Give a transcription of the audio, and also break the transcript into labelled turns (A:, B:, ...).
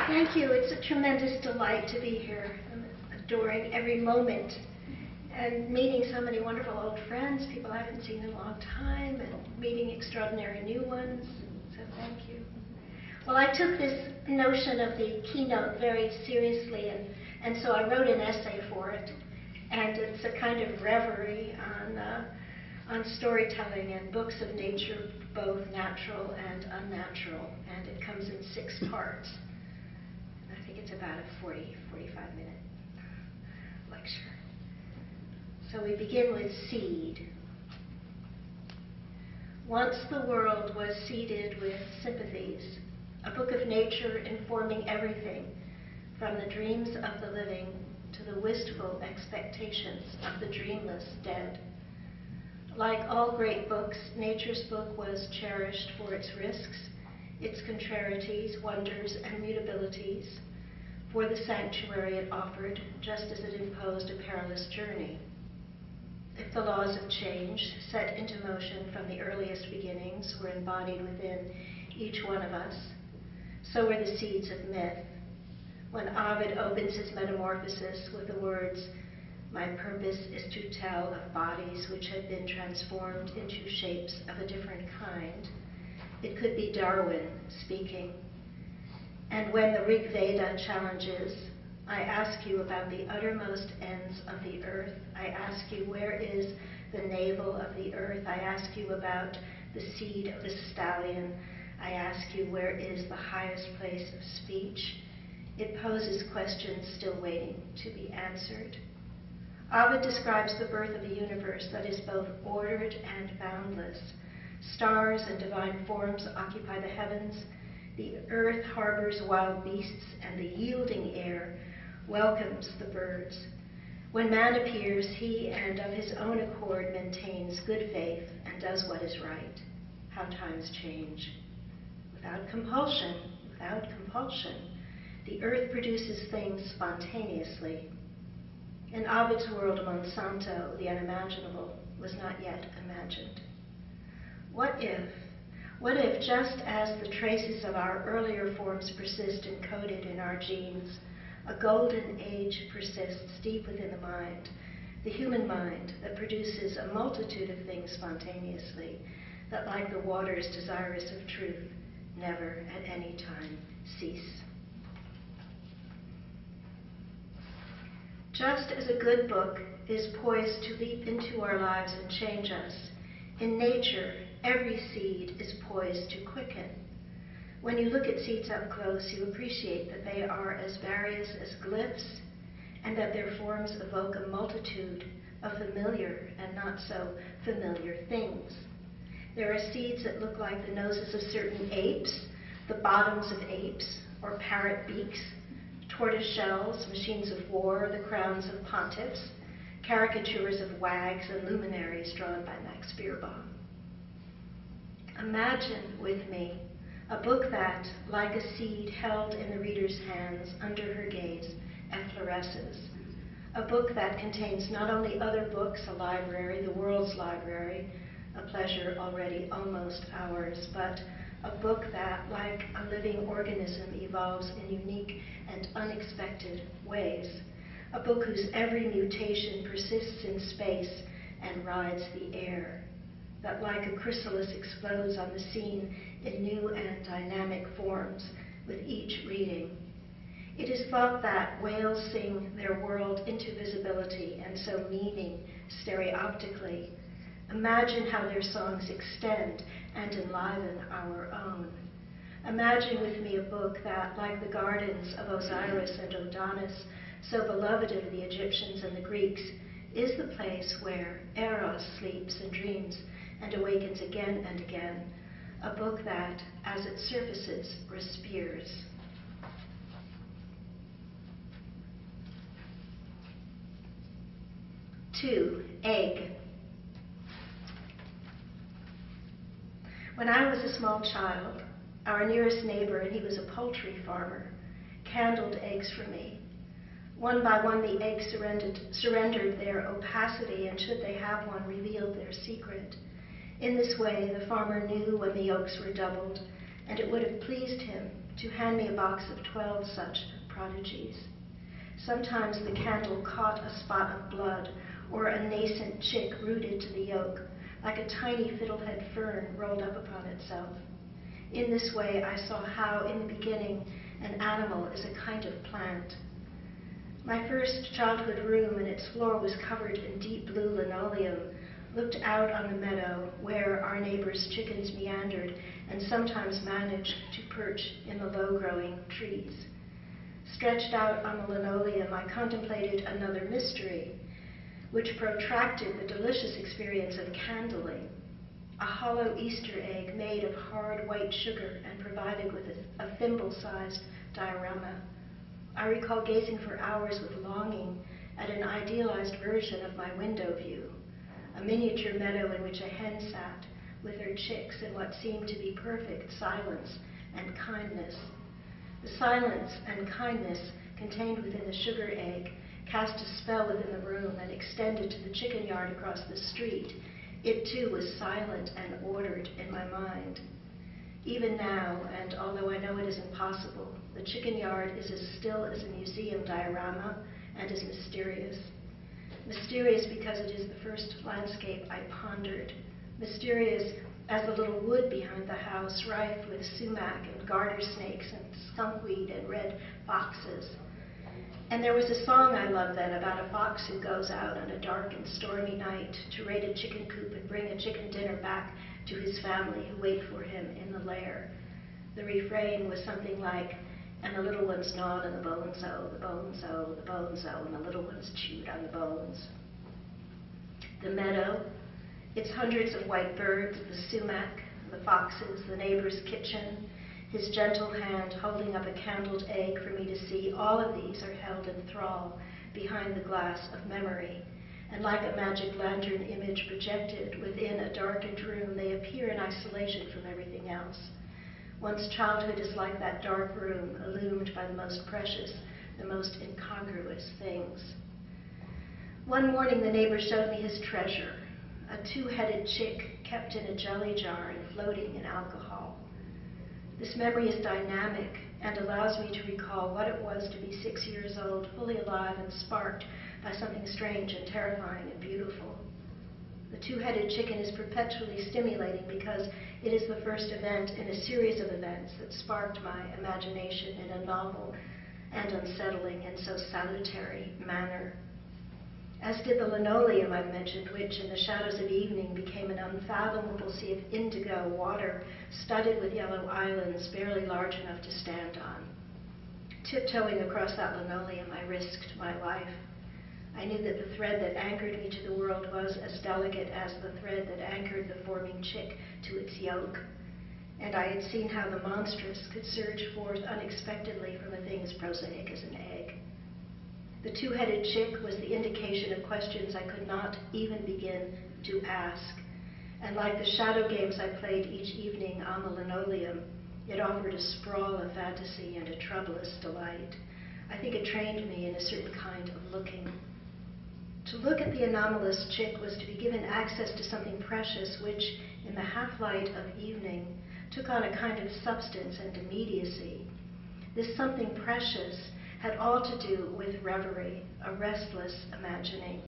A: Thank you. It's a tremendous delight to be here. I'm adoring every moment and meeting so many wonderful old friends, people I haven't seen in a long time, and meeting extraordinary new ones. So thank you. Well, I took this notion of the keynote very seriously, and so I wrote an essay for it. And it's a kind of reverie on storytelling and books of nature, both natural and unnatural. And it comes in 6 parts. I think it's about a 45-minute lecture. So we begin with seed. Once the world was seeded with sympathies, a book of nature informing everything from the dreams of the living to the wistful expectations of the dreamless dead. Like all great books, nature's book was cherished for its risks, its contrarieties, wonders, and mutabilities, for the sanctuary it offered, just as it imposed a perilous journey. If the laws of change, set into motion from the earliest beginnings, were embodied within each one of us, so were the seeds of myth. When Ovid opens his Metamorphosis with the words, "My purpose is to tell of bodies which have been transformed into shapes of a different kind," it could be Darwin speaking. And when the Rig Veda challenges, "I ask you about the uttermost ends of the earth. I ask you, where is the navel of the earth? I ask you about the seed of the stallion. I ask you, where is the highest place of speech?" It poses questions still waiting to be answered. Ovid describes the birth of a universe that is both ordered and boundless. Stars and divine forms occupy the heavens. The earth harbors wild beasts, and the yielding air welcomes the birds. When man appears, he and of his own accord maintains good faith and does what is right. How times change. Without compulsion, the earth produces things spontaneously. In Ovid's world, Monsanto, the unimaginable, was not yet imagined. What if, just as the traces of our earlier forms persist encoded in our genes, a golden age persists deep within the mind, the human mind that produces a multitude of things spontaneously, that like the waters desirous of truth, never at any time cease. Just as a good book is poised to leap into our lives and change us, in nature, every seed is poised to quicken. When you look at seeds up close, you appreciate that they are as various as glyphs, and that their forms evoke a multitude of familiar and not so familiar things. There are seeds that look like the noses of certain apes, the bottoms of apes, or parrot beaks, tortoise shells, machines of war, the crowns of pontiffs, caricatures of wags and luminaries drawn by Max Beerbohm. Imagine with me a book that, like a seed held in the reader's hands under her gaze, effloresces. A book that contains not only other books, a library, the world's library, a pleasure already almost ours, but a book that, like a living organism, evolves in unique and unexpected ways. A book whose every mutation persists in space and rides the air. That, like a chrysalis, explodes on the scene in new and dynamic forms with each reading. It is thought that whales sing their world into visibility and so meaning stereoptically. Imagine how their songs extend and enliven our own. Imagine with me a book that, like the gardens of Osiris and Adonis, so beloved of the Egyptians and the Greeks, is the place where Eros sleeps and dreams and awakens again and again. A book that, as it surfaces, respires. Two, egg. When I was a small child, our nearest neighbor, and he was a poultry farmer, candled eggs for me. One by one, the eggs surrendered their opacity, and should they have one, revealed their secret. In this way, the farmer knew when the yolks were doubled and it would have pleased him to hand me a box of 12 such prodigies. Sometimes the candle caught a spot of blood or a nascent chick rooted to the yolk, like a tiny fiddlehead fern rolled up upon itself. In this way, I saw how, in the beginning, an animal is a kind of plant. My first childhood room and its floor was covered in deep blue linoleum, looked out on the meadow where our neighbors' chickens meandered and sometimes managed to perch in the low-growing trees. Stretched out on the linoleum, I contemplated another mystery, which protracted the delicious experience of candling, a hollow Easter egg made of hard white sugar and provided with a thimble-sized diorama. I recall gazing for hours with longing at an idealized version of my window view, a miniature meadow in which a hen sat with her chicks in what seemed to be perfect silence and kindness. The silence and kindness contained within the sugar egg cast a spell within the room and extended to the chicken yard across the street. It too was silent and ordered in my mind. Even now, and although I know it is impossible, the chicken yard is as still as a museum diorama and as mysterious. Mysterious because it is the first landscape I pondered. Mysterious as the little wood behind the house, rife with sumac and garter snakes and skunkweed and red foxes. And there was a song I loved then about a fox who goes out on a dark and stormy night to raid a chicken coop and bring a chicken dinner back to his family who wait for him in the lair. The refrain was something like, "And the little ones gnawed on the bones, oh, the bones, oh, the bones, oh, and the little ones chewed on the bones." The meadow, its hundreds of white birds, the sumac, the foxes, the neighbor's kitchen, his gentle hand holding up a candled egg for me to see, all of these are held in thrall behind the glass of memory. And like a magic lantern image projected within a darkened room, they appear in isolation from everything else. One's childhood is like that dark room, illumined by the most precious, the most incongruous things. One morning, the neighbor showed me his treasure, a two-headed chick kept in a jelly jar and floating in alcohol. This memory is dynamic and allows me to recall what it was to be 6 years old, fully alive and sparked by something strange and terrifying and beautiful. The two-headed chicken is perpetually stimulating because it is the first event in a series of events that sparked my imagination in a novel and unsettling and so salutary manner. As did the linoleum I've mentioned, which in the shadows of evening became an unfathomable sea of indigo water studded with yellow islands barely large enough to stand on. Tiptoeing across that linoleum, I risked my life. I knew that the thread that anchored me to the world was as delicate as the thread that anchored the forming chick to its yolk, and I had seen how the monstrous could surge forth unexpectedly from a thing as prosaic as an egg. The two-headed chick was the indication of questions I could not even begin to ask, and like the shadow games I played each evening on the linoleum, it offered a sprawl of fantasy and a troublous delight. I think it trained me in a certain kind of looking. To look at the anomalous chick was to be given access to something precious which, in the half-light of evening, took on a kind of substance and immediacy. This something precious had all to do with reverie, a restless imagining.